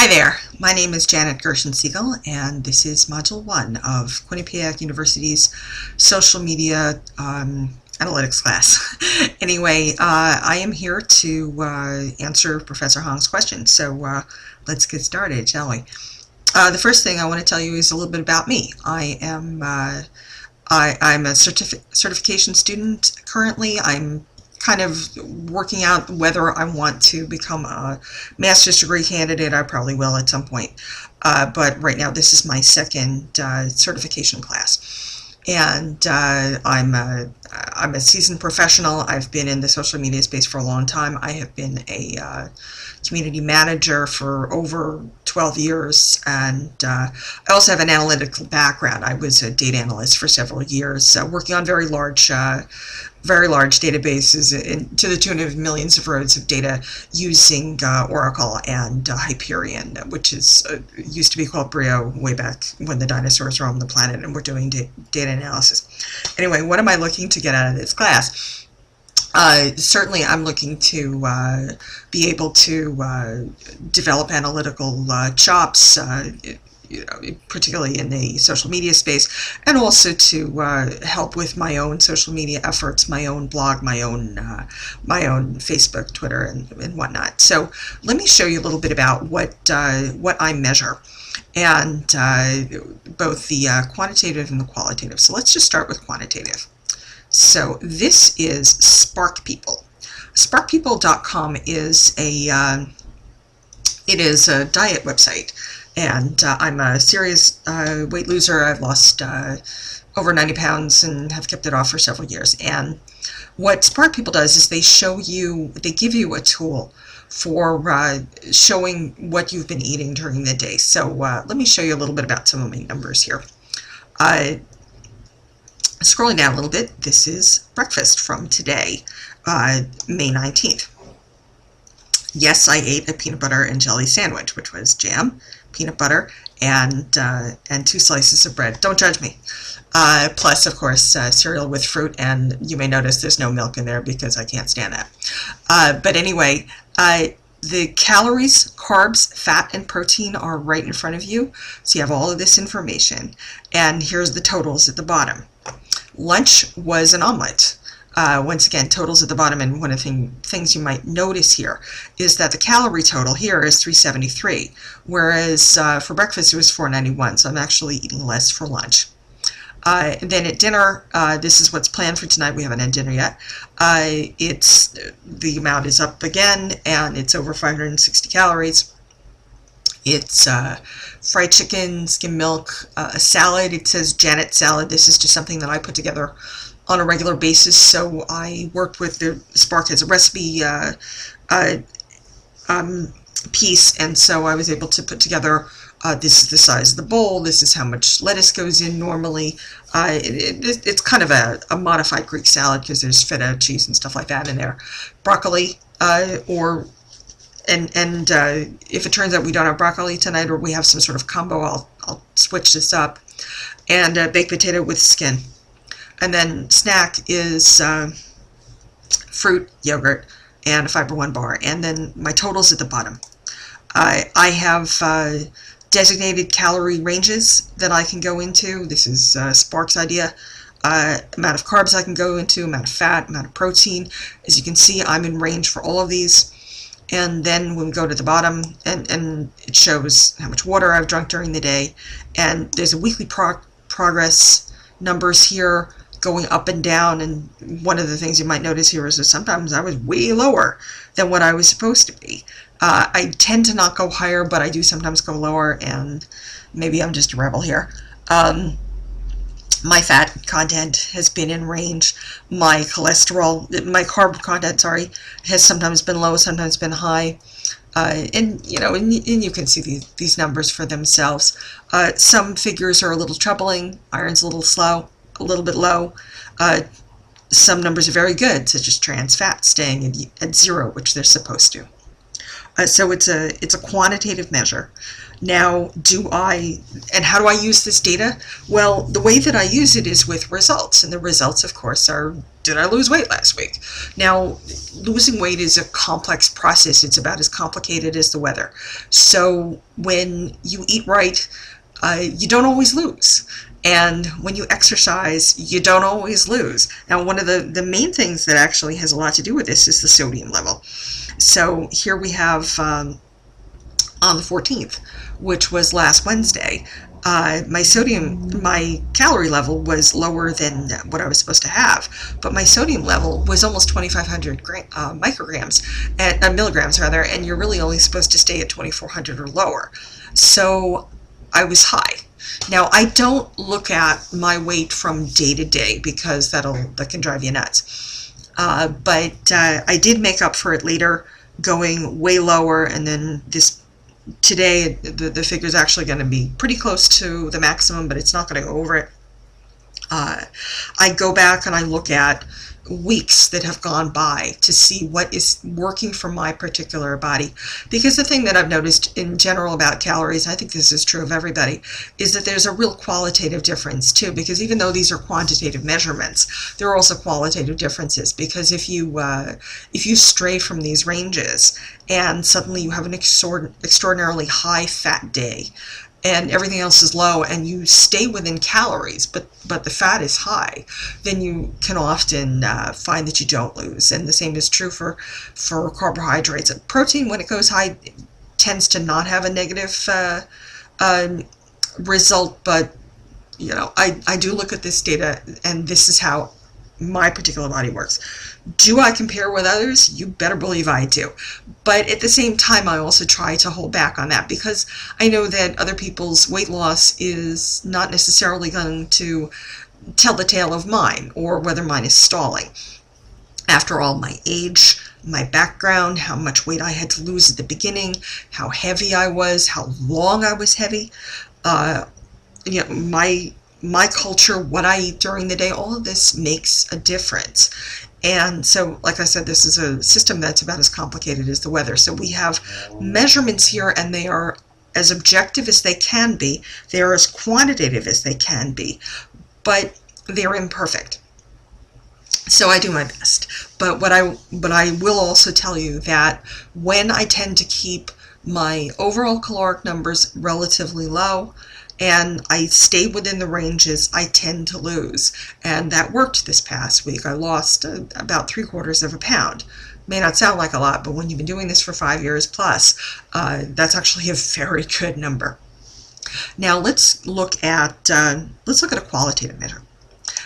Hi there, my name is Janet Gershen-Siegel, and this is Module 1 of Quinnipiac University's Social Media Analytics class. Anyway, I am here to answer Professor Hong's questions, so let's get started, shall we? The first thing I want to tell you is a little bit about me. I'm a certification student currently. I'm kind of working out whether I want to become a master's degree candidate. I probably will at some point, but right now this is my second certification class, and I'm a seasoned professional. I've been in the social media space for a long time. I have been a community manager for over 12 years, and I also have an analytical background. I was a data analyst for several years, working on very large databases to the tune of millions of rows of data using Oracle and Hyperion, which used to be called Brio way back when the dinosaurs roamed the planet and we're doing data analysis. Anyway, what am I looking to get out of this class? Certainly I'm looking to be able to develop analytical chops, particularly in the social media space, and also to help with my own social media efforts, my own blog, my own Facebook, Twitter, and whatnot. So let me show you a little bit about what I measure, and both the quantitative and the qualitative. So let's just start with quantitative. So this is SparkPeople. SparkPeople.com is a diet website. And I'm a serious weight loser. I've lost over 90 pounds and have kept it off for several years. And what SparkPeople does is they give you a tool for showing what you've been eating during the day. So let me show you a little bit about some of my numbers here. Scrolling down a little bit, this is breakfast from today, May 19th. Yes, I ate a peanut butter and jelly sandwich, which was jam, peanut butter, and 2 slices of bread. Don't judge me. Plus, of course, cereal with fruit, and you may notice there's no milk in there because I can't stand that. But anyway, the calories, carbs, fat, and protein are right in front of you, so you have all of this information. And here's the totals at the bottom. Lunch was an omelet. Once again, totals at the bottom, and one of the things you might notice here is that the calorie total here is 373, whereas for breakfast it was 491, so I'm actually eating less for lunch. Then at dinner, this is what's planned for tonight. We haven't had dinner yet. The amount is up again, and it's over 560 calories. It's fried chicken, skim milk, a salad. It says Janet salad. This is just something that I put together on a regular basis, so I worked with the Spark as a recipe piece, and so I was able to put together, this is the size of the bowl, this is how much lettuce goes in normally. It's kind of a modified Greek salad because there's feta, cheese, and stuff like that in there. Broccoli, if it turns out we don't have broccoli tonight, or we have some sort of combo, I'll switch this up. And baked potato with skin. And then snack is fruit, yogurt, and a Fiber One bar. And then my totals at the bottom. I have designated calorie ranges that I can go into. This is Spark's idea. Amount of carbs I can go into, amount of fat, amount of protein. As you can see, I'm in range for all of these. And then when we go to the bottom, and it shows how much water I've drunk during the day. And there's a weekly progress numbers here, going up and down, and one of the things you might notice here is that sometimes I was way lower than what I was supposed to be. I tend to not go higher, but I do sometimes go lower, and maybe I'm just a rebel here. My fat content has been in range. My carb content, has sometimes been low, sometimes been high. And you can see these numbers for themselves. Some figures are a little troubling. Iron's a little bit low. Some numbers are very good, such as trans fat staying at 0, which they're supposed to. So it's a quantitative measure. Now, how do I use this data? Well, the way that I use it is with results, and the results, of course, are, did I lose weight last week? Now, losing weight is a complex process. It's about as complicated as the weather. So when you eat right, you don't always lose. And when you exercise, you don't always lose. Now, one of the main things that actually has a lot to do with this is the sodium level. So here we have on the 14th, which was last Wednesday, my calorie level was lower than what I was supposed to have, but my sodium level was almost 2,500 milligrams rather, and you're really only supposed to stay at 2,400 or lower. So I was high. Now, I don't look at my weight from day to day because that can drive you nuts. But I did make up for it later, going way lower, and then today the figure is actually going to be pretty close to the maximum, but it's not going to go over it. I go back and I look at weeks that have gone by to see what is working for my particular body, because the thing that I've noticed in general about calories, I think this is true of everybody, is that there's a real qualitative difference too, because even though these are quantitative measurements, there are also qualitative differences, because if you stray from these ranges and suddenly you have an extraordinarily high fat day and everything else is low, and you stay within calories, but the fat is high, then you can often find that you don't lose. And the same is true for carbohydrates. Protein, when it goes high, tends to not have a negative result, but I do look at this data, and this is how my particular body works. Do I compare with others? You better believe I do. But at the same time, I also try to hold back on that, because I know that other people's weight loss is not necessarily going to tell the tale of mine, or whether mine is stalling. After all, my age, my background, how much weight I had to lose at the beginning, how heavy I was, how long I was heavy, my culture, what I eat during the day, all of this makes a difference. And so, like I said, this is a system that's about as complicated as the weather. So we have measurements here, and they are as objective as they can be. They are as quantitative as they can be, but they're imperfect. So I do my best. But I will also tell you that when I tend to keep my overall caloric numbers relatively low, and I stay within the ranges, I tend to lose. And that worked this past week. I lost about 3/4 of a pound. May not sound like a lot, but when you've been doing this for 5 years plus, that's actually a very good number. Now let's look at a qualitative measure.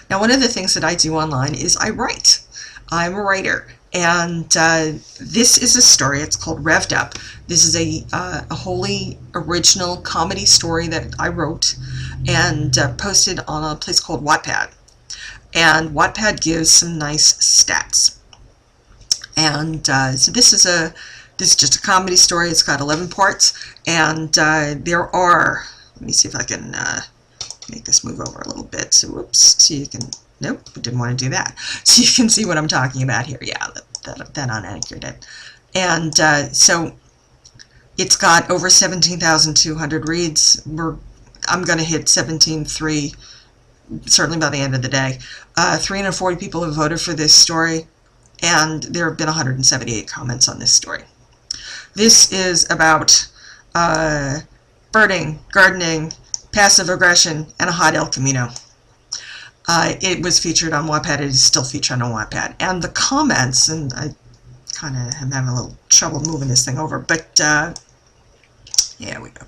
Now, one of the things that I do online is I write. I'm a writer. And this is a story. It's called Revved Up. This is a wholly original comedy story that I wrote and posted on a place called Wattpad. And Wattpad gives some nice stats. And so this is just a comedy story. It's got 11 parts, and there are. Let me see if I can make this move over a little bit. So whoops. So you can. Nope, didn't want to do that. So you can see what I'm talking about here. Yeah, that unaccurate it. And so it's got over 17,200 reads. I'm going to hit 17.3 certainly by the end of the day. 340 people have voted for this story, and there have been 178 comments on this story. This is about birding, gardening, passive aggression, and a hot El Camino. It was featured on Wattpad. It is still featured on Wattpad. And the comments, and I kind of am having a little trouble moving this thing over, but yeah, we go.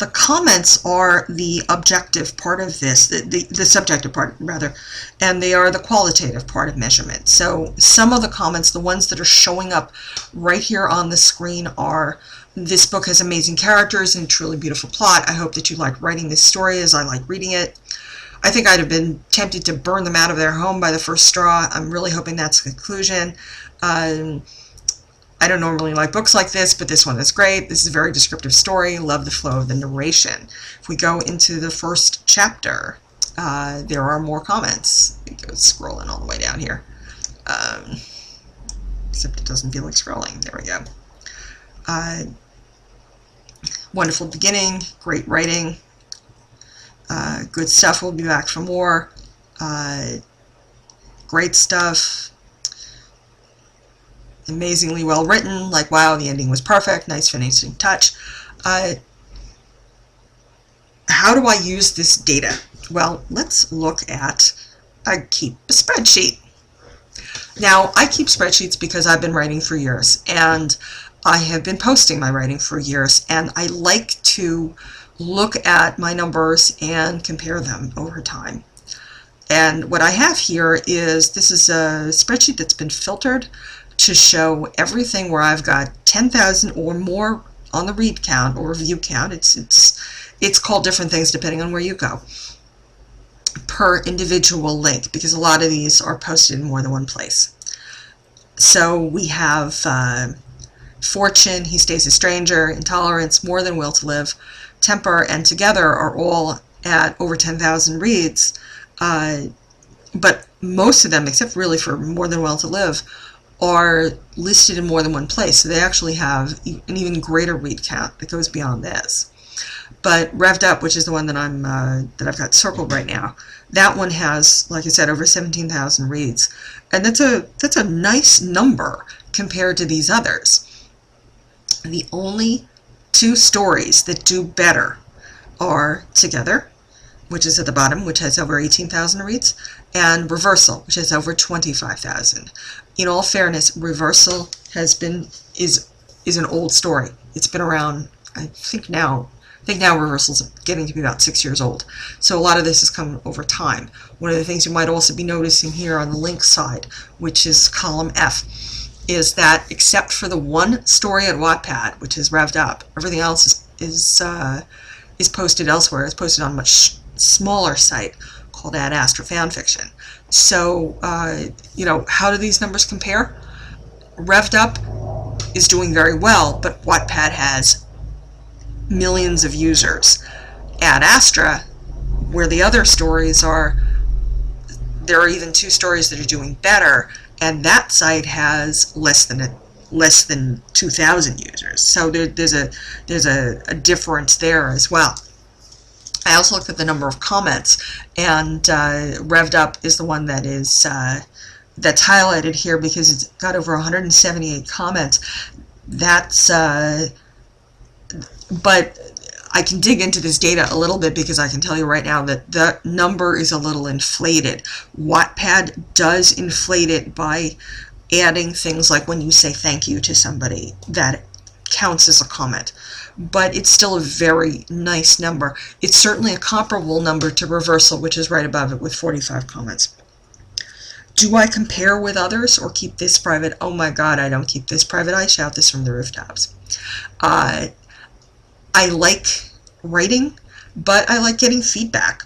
The comments are the objective part of this, the subjective part, rather, and they are the qualitative part of measurement. So some of the comments, the ones that are showing up right here on the screen, are, this book has amazing characters and truly beautiful plot. I hope that you like writing this story as I like reading it. I think I'd have been tempted to burn them out of their home by the first straw. I'm really hoping that's the conclusion. I don't normally like books like this, but this one is great. This is a very descriptive story. Love the flow of the narration. If we go into the first chapter, there are more comments. Let me go scrolling all the way down here. Except it doesn't feel like scrolling. There we go. Wonderful beginning, great writing, good stuff. We'll be back for more. Great stuff. Amazingly well written. Like, wow, the ending was perfect. Nice finishing touch. How do I use this data? Well, let's look at, I keep a spreadsheet. Now, I keep spreadsheets because I've been writing for years, and I have been posting my writing for years, and I like to look at my numbers and compare them over time. And what I have here is, this is a spreadsheet that's been filtered to show everything where I've got 10,000 or more on the read count or view count. It's called different things depending on where you go, per individual link, because a lot of these are posted in more than one place. So we have Fortune, He Stays a Stranger, Intolerance, More Than Will to Live, Temper, and Together are all at over 10,000 reads. But most of them, except really for More Than Will to Live, are listed in more than one place. So they actually have an even greater read count that goes beyond this. But Revved Up, which is the one that I've got circled right now, that one has, like I said, over 17,000 reads, and that's a nice number compared to these others. The only two stories that do better are Together, which is at the bottom, which has over 18,000 reads, and Reversal, which has over 25,000. In all fairness, Reversal is an old story. It's been around, I think now Reversal's getting to be about 6 years old. So a lot of this has come over time. One of the things you might also be noticing here on the link side, which is column F, is that except for the one story at Wattpad, which is Revved Up, everything else is posted elsewhere. It's posted on a much smaller site called Ad Astra Fanfiction. So, how do these numbers compare? Revved Up is doing very well, but Wattpad has millions of users. Ad Astra, where the other stories are, there are even two stories that are doing better, and that site has less than 2,000 users. So there's a difference there as well. I also looked at the number of comments, and Revved Up is the one that is that's highlighted here because it's got over 178 comments. But I can dig into this data a little bit because I can tell you right now that the number is a little inflated. Wattpad does inflate it by adding things like when you say thank you to somebody, that counts as a comment. But it's still a very nice number. It's certainly a comparable number to Reversal, which is right above it with 45 comments. Do I compare with others or keep this private? Oh my God, I don't keep this private. I shout this from the rooftops. I like writing, but I like getting feedback.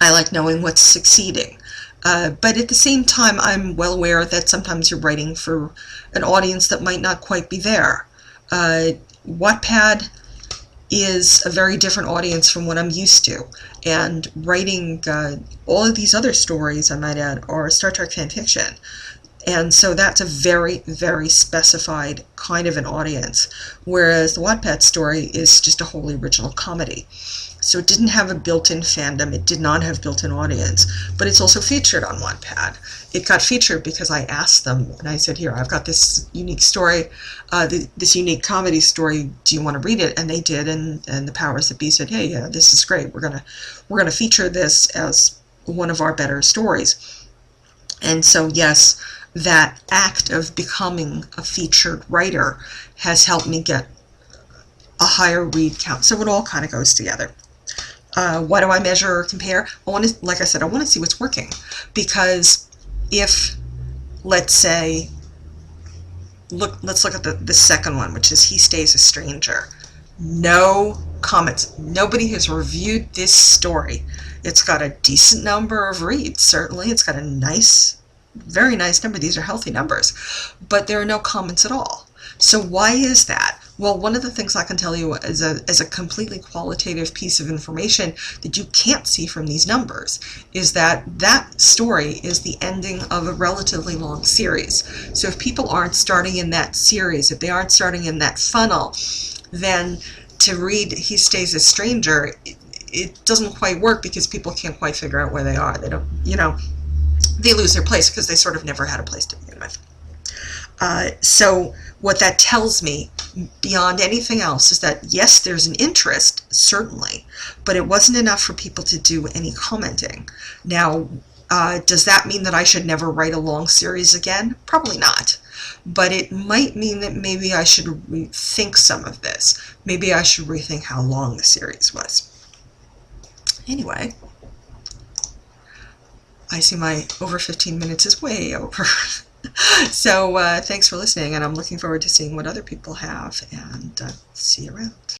I like knowing what's succeeding. But at the same time, I'm well aware that sometimes you're writing for an audience that might not quite be there. Wattpad is a very different audience from what I'm used to. And writing all of these other stories, I might add, are Star Trek fan fiction. And so that's a very, very specified kind of an audience, whereas the Wattpad story is just a wholly original comedy. So it didn't have a built-in fandom, it did not have built-in audience, but it's also featured on Wattpad. It got featured because I asked them, and I said, here, I've got this unique story, this unique comedy story, do you want to read it? And they did, and the powers that be said, hey, yeah, this is great, we're gonna feature this as one of our better stories. And so yes, that act of becoming a featured writer has helped me get a higher read count. So it all kind of goes together. What do I measure or compare? Like I said, I want to see what's working. Because if, let's say, let's look at the second one, which is He Stays a Stranger. No comments. Nobody has reviewed this story. It's got a decent number of reads, certainly. It's got a nice, very nice number. These are healthy numbers. But there are no comments at all. So why is that? Well, one of the things I can tell you as a completely qualitative piece of information that you can't see from these numbers is that that story is the ending of a relatively long series. So if people aren't starting in that series, if they aren't starting in that funnel, then to read He Stays a Stranger, it doesn't quite work because people can't quite figure out where they are. They don't, they lose their place because they sort of never had a place to begin with. So what that tells me, beyond anything else, is that yes, there's an interest, certainly, but it wasn't enough for people to do any commenting. Now, does that mean that I should never write a long series again? Probably not. But it might mean that maybe I should rethink some of this. Maybe I should rethink how long the series was. Anyway, I see my over 15 minutes is way over. So thanks for listening, and I'm looking forward to seeing what other people have, and see you around.